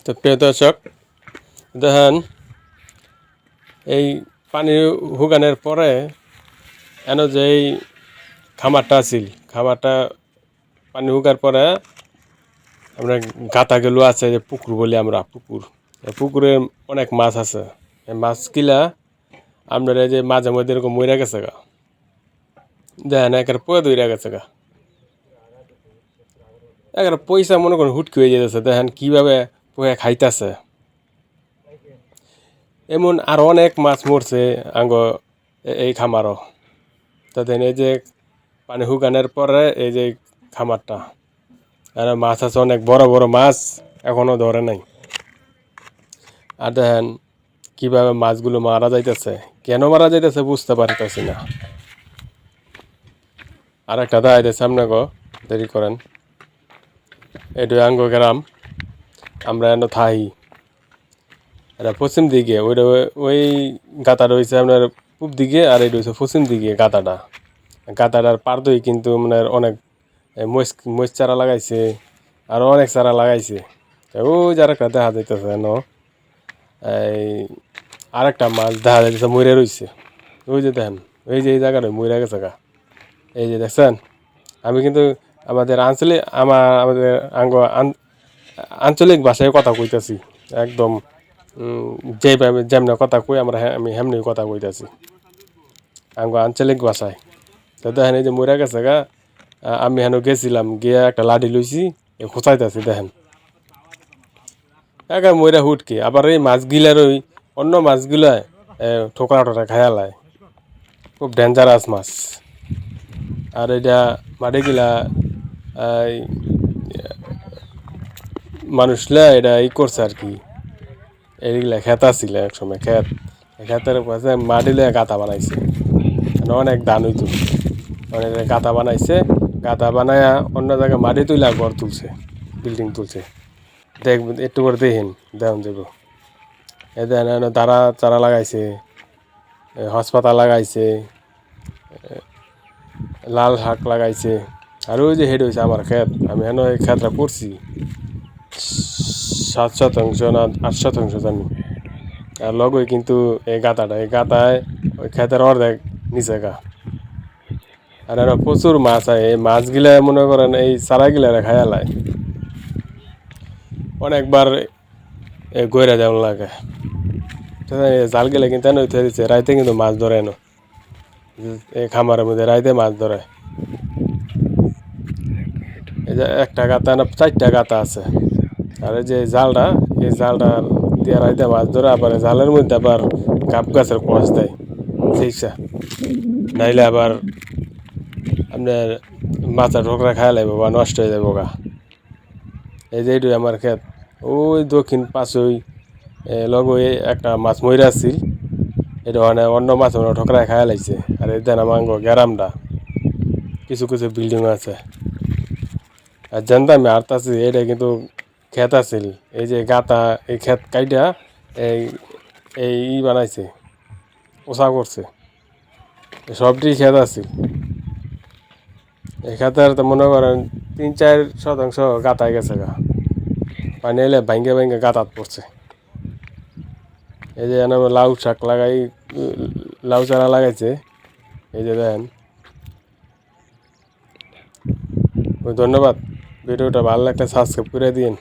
তো প্রিয় দর্শক, দেখেন এই পানি শুকানোর পরে এন যে এই খামারটা আছিল, খামারটা পানি শুকার পরে আমরা গাতাগুলো আছে, যে পুকুর বলি আমরা, পুকুর, পুকুরে অনেক মাছ আছে। এই মাছগুলা আপনার এই যে মাঝে মধ্যে এরকম মরে গেছে গা, দেখেন একের পয়ে দইরা গেছে গা, একের পয়সা মনে করেন হুটকি হয়ে যেতেছে। দেখেন কীভাবে পয়ে খাইতেছে। এমন আরও অনেক মাছ মরছে আঙ্গ এই খামারও। তাদের এই যে পানি শুকানোর পরে এই যে খামারটা, আর মাছ আছে অনেক বড় বড় মাছ, এখনও ধরে নাই। আর দেখেন কীভাবে মাছগুলো মারা যাইতেছে, কেন মারা যাইতেছে বুঝতে পারতেছি না। আর একটা দাঁড়াইতে সামনে গো, দেরি করেন, এটু আঙ্গ গ্রাম, আমরা এনে থাই। এটা পশ্চিম দিকে, ওইটা ওই গাতা রয়েছে আপনার পূব দিকে, আর এটা হচ্ছে পশ্চিম দিকে গাতাটা। গাতাটার পার দই কিন্তু মানে অনেক মরিচ চারা লাগাইছে, আরও অনেক চারা লাগাইছে। ওই যে আরেকটা দেখা যাইতেছে ন, এই আরেকটা মাছ দেখা যাইতেছে মরে রয়েছে। ওই যে দেখেন, ওই যে এই জায়গাটা মরে গেছে গা, এই যে দেখছেন। আমি কিন্তু আমাদের আমাদের আঞ্চলিক ভাষায় কথা কইতেছি, একদম যেভাবে যেমনি কথা কই আমরা, আমি হেমনি কথা কইতেছি আঞ্চলিক ভাষায়। তো দেখেন এই যে মরে গেছে গা, আমি হেন গেছিলাম, গিয়ে একটা লাঠি লইছি, খোঁচাইতেছি। দেখেন একা মইরা হুটকি। আবার এই মাছগুলার ওই অন্য মাছগুলা ঠোকরা টোকরা খায়ালায়, খুব ডেঞ্জারাস মাছ। আর এটা মাটিগুলা মানুষলা এটা করছে আর কি, এইগুলা খেত আসছিল এক সময়, খেতের পাশে মাটিলে গাতা বানাইছে, অনেক ধান হইতো, অনেক গাতা বানাইছে। গাতা বানায়া অন্য জায়গায় মাটি তুইলা ঘর তুলছে, বিল্ডিং তুলছে। দেখবেন একটু করে দেখেন, দেখুন যাব এই দেখেন তারা চারা লাগাইছে, হাসপাতাল লাগাইছে, লাল শাক লাগাইছে। আর ওই যে হেড হয়েছে আমার ক্ষেত, আমি হেন এই ক্ষেতটা করছি 7 শতাংশ না 8 শতাংশ জানি। আর লগই কিন্তু এই গাতায় ওই ক্ষেতের অর্ধেক নিচে গা। আর এরা প্রচুর মাছ হয়, এই মাছগুলা মনে করেন এই চারাগুলা খায়ালায়। অনেকবার গইরা যেমন লাগে, জাল গেলে কিন্তু এনে উঠে দিচ্ছে, রাইতে কিন্তু মাছ ধরে এনো, এই খামারের মধ্যে রাইতে মাছ ধরে। এই যে একটা গাতা না 4টা গাতা আছে। আর এই যে জালটা, এই জালটা দিয়ে রাইতে মাছ ধরে। আবার জালের মধ্যে আবার গাব গাছের কষ দেয় সেইসা, নাইলে আবার আপনার মাথা ঠোকরা খায় লাগবে বা নষ্ট হয়ে যাবো গা। এই যে এইটুই আমার ক্ষেত, ওই দক্ষিণ পাশই ওই একটা মাছ মইরা আসছিল, এটা মানে অন্য মাছ ঠোকরায় খায় লাগছে। আর এই দেন আমার গ্যারামটা কিছু কিছু বিল্ডিং আছে। আর জানতে আমি আরতাছি এটা কিন্তু ক্ষেত আছিল, এই যে গাতা, এই ক্ষেত কাইটা এই এই বানাইছে, ওষা করছে, সবটি ক্ষেত আছিল। এই ক্ষেতের তো মনে করেন 3-4 শতাংশ গাতায় গেছে গা, পানি এলে ভাঙ্গে ভাঙ্গে গাতাত পড়ছে। এই যে লাউ শাক লাগাই, লাউ চারা লাগাইছে, এই যে দেখেন। ধন্যবাদ, ভিডিওটা ভালো লাগলে সাবস্ক্রাইব করে দিন।